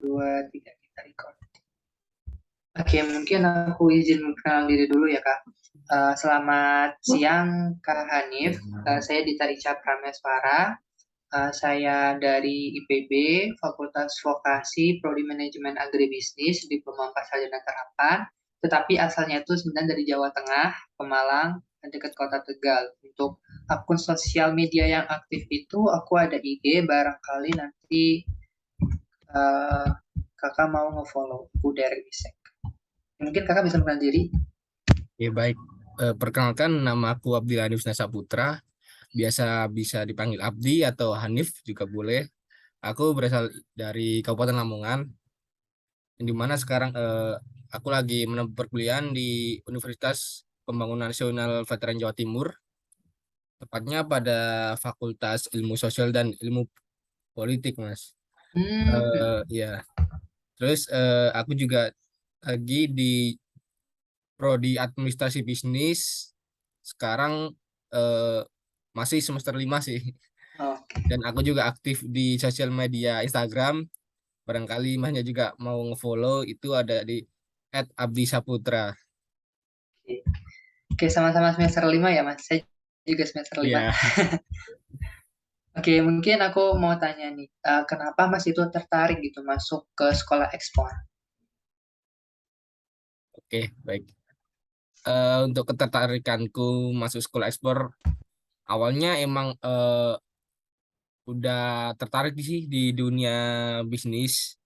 2, 3, kita record. Oke, mungkin aku izin memperkenalkan diri dulu ya, Kak. Selamat siang, Kak Hanif. Saya Dita Ica Prameswara. Saya dari IPB, Fakultas Vokasi, Prodi Manajemen Agribisnis, Diploma 4 Sarjana Terapan. Tetapi asalnya itu sebenarnya dari Jawa Tengah, Pemalang, dekat kota Tegal. Untuk akun sosial media yang aktif itu, aku ada IG, barangkali nanti eh, kakak mau nge-follow aku dari Isek. Mungkin kakak bisa mengenal diri. Ya baik, perkenalkan nama aku Abdi Hanif Nasaputra, biasa bisa dipanggil Abdi atau Hanif juga boleh. Aku berasal dari Kabupaten Lamongan, di mana sekarang aku lagi menempuh perkuliahan di Universitas Pembangunan Nasional Veteran Jawa Timur, tepatnya pada Fakultas Ilmu Sosial dan Ilmu Politik, Mas. Ya, terus aku juga lagi di Prodi Administrasi Bisnis. Sekarang eh, masih semester 5 sih. Oke. Dan aku juga aktif di sosial media Instagram. Barangkali Masnya juga mau ngefollow, itu ada di @abdisaputra. Oke, sama-sama semester 5 ya, Mas. Saya juga semester 5. Ya, Oke, mungkin aku mau tanya nih, kenapa Mas itu tertarik gitu masuk ke sekolah ekspor? oke, baik. Untuk ketertarikanku masuk sekolah ekspor, awalnya emang udah tertarik sih di dunia bisnis.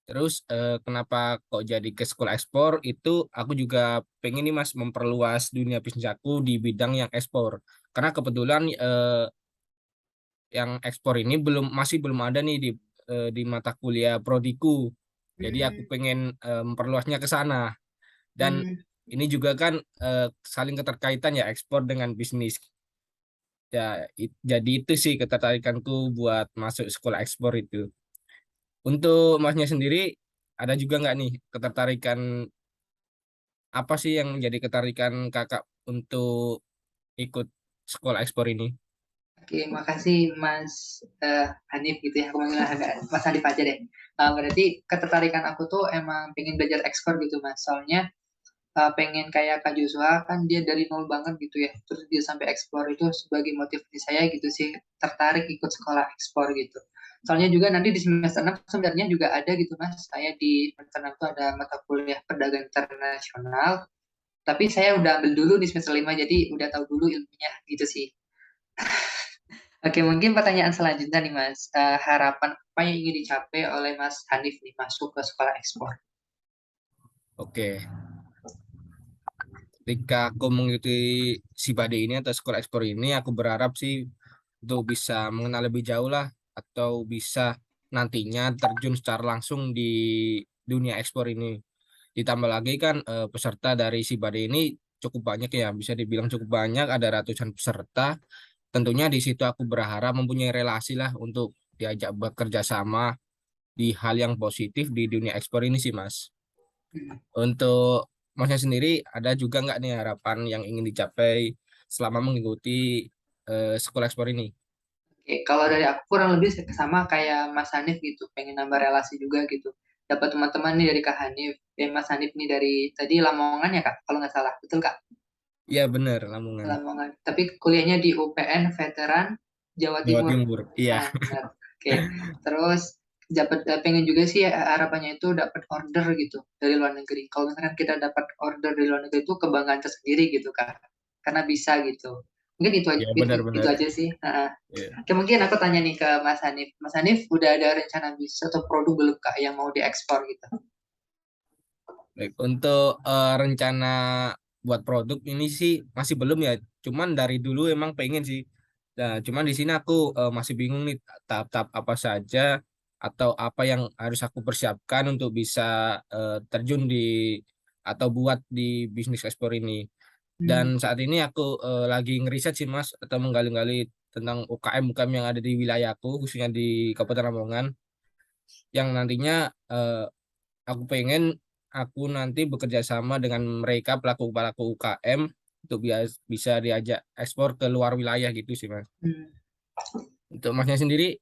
Terus kenapa kok jadi ke sekolah ekspor itu aku juga pengen nih Mas memperluas dunia bisnis aku di bidang yang ekspor. Karena kebetulan yang ekspor ini masih belum ada nih di mata kuliah prodiku. Jadi aku Hmm, pengen memperluasnya ke sana. Dan hmm, ini juga kan saling keterkaitan ya ekspor dengan bisnis. Ya, jadi itu sih ketertarikanku buat masuk sekolah ekspor itu. Untuk Masnya sendiri ada juga nggak nih ketertarikan, apa sih yang menjadi ketarikan kakak untuk ikut sekolah ekspor ini? oke, makasih Mas Hanif gitu ya. Aku manggil agak Mas Hanif aja deh. Berarti ketertarikan aku tuh emang pengen belajar ekspor gitu, Mas. Soalnya pengen kayak Kak Joshua kan dia dari nol banget gitu ya. Terus dia sampai ekspor itu sebagai motivasi saya gitu sih. Tertarik ikut sekolah ekspor gitu. Soalnya juga nanti di semester 6 sebenarnya juga ada gitu Mas. Saya di semester 6 tuh ada mata kuliah perdagangan internasional. Tapi saya udah ambil dulu di semester 5 jadi udah tahu dulu ilmunya gitu sih. Oke, mungkin pertanyaan selanjutnya nih Mas. Harapan apa yang ingin dicapai oleh Mas Hanif nih masuk ke sekolah ekspor? Oke, ketika aku mengikuti Sibade ini atau sekolah ekspor ini, aku berharap sih untuk bisa mengenal lebih jauh lah, atau bisa nantinya terjun secara langsung di dunia ekspor ini. Ditambah lagi kan peserta dari Sibade ini cukup banyak ya, bisa dibilang cukup banyak, ada ratusan peserta. Tentunya di situ aku berharap mempunyai relasi lah untuk diajak bekerja sama di hal yang positif di dunia ekspor ini sih, Mas. Hmm. Untuk Masnya sendiri, ada juga nggak nih harapan yang ingin dicapai selama mengikuti sekolah ekspor ini? Oke, kalau dari aku kurang lebih sama kayak Mas Hanif gitu, pengen nambah relasi juga gitu. Dapat teman-teman nih dari Kak Hanif, Mas Hanif nih dari tadi Lamongan ya Kak, kalau nggak salah, betul Kak? Iya bener, Lamongan, Lamongan. Tapi kuliahnya di UPN Veteran Jawa Jawa Timur. Timur. Iya, Nah, benar. Oke, terus dapat pengen juga sih harapannya itu dapat order gitu dari luar negeri. Kalau misalkan kita dapat order dari luar negeri itu kebanggaan tersendiri gitu Kak, karena bisa gitu. Mungkin itu aja, iya benar-benar. aja sih. Iya. Oke, mungkin aku tanya nih ke Mas Hanif. Mas Hanif, udah ada rencana bisnis atau produk belum Kak yang mau diekspor gitu? Baik, untuk rencana buat produk ini sih masih belum ya. Cuman dari dulu emang pengen sih. Nah, cuman di sini aku masih bingung nih tahap-tahap apa saja atau apa yang harus aku persiapkan untuk bisa terjun di atau buat di bisnis ekspor ini. Dan Hmm, saat ini aku lagi ngeriset sih Mas, atau menggali-gali tentang UKM-UKM yang ada di wilayahku, khususnya di Kabupaten Lamongan, yang nantinya aku pengen aku nanti bekerja sama dengan mereka pelaku-pelaku UKM untuk bisa diajak ekspor ke luar wilayah gitu sih Mas. hmm. Untuk Masnya sendiri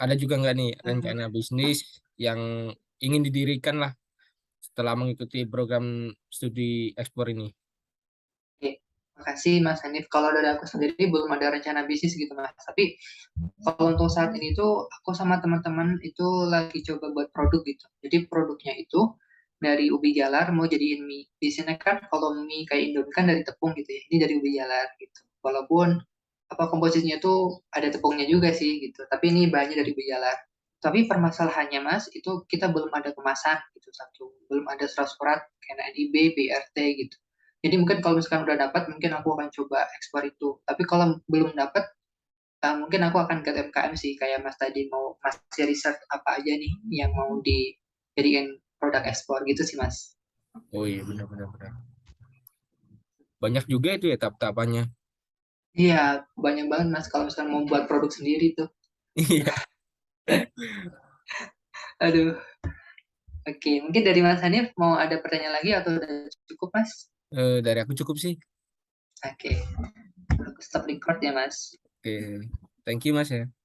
ada juga nggak nih Hmm, rencana bisnis yang ingin didirikan lah setelah mengikuti program studi ekspor ini? oke. Makasih Mas Hanif. Kalau dari aku sendiri belum ada rencana bisnis gitu Mas. Tapi kalau untuk saat ini tuh aku sama teman-teman itu lagi coba buat produk gitu. Jadi produknya itu dari ubi jalar mau jadiin mie. Biasanya kan kalau mie kayak Indomie kan dari tepung gitu ya. Ini dari ubi jalar gitu. Walaupun apa komposisinya tuh ada tepungnya juga sih gitu. Tapi ini bahannya dari ubi jalar. Tapi permasalahannya Mas, itu kita belum ada kemasan gitu satu. Belum ada surat-surat kayak NIB, BRT gitu. Jadi mungkin kalau misalkan udah dapat, mungkin aku akan coba ekspor itu. Tapi kalau belum dapat, mungkin aku akan ke UMKM sih, kayak Mas tadi mau masih riset apa aja nih yang mau dijadiin produk ekspor gitu sih Mas. Oh iya, benar-benar benar. Banyak juga itu ya tahap-tahapannya. Iya, banyak banget Mas kalau misalkan mau buat produk sendiri tuh. Iya. Aduh, oke. Mungkin dari Mas Hanif mau ada pertanyaan lagi atau udah cukup Mas? Dari aku cukup sih. Oke, aku stop record ya Mas. Oke, thank you Mas ya.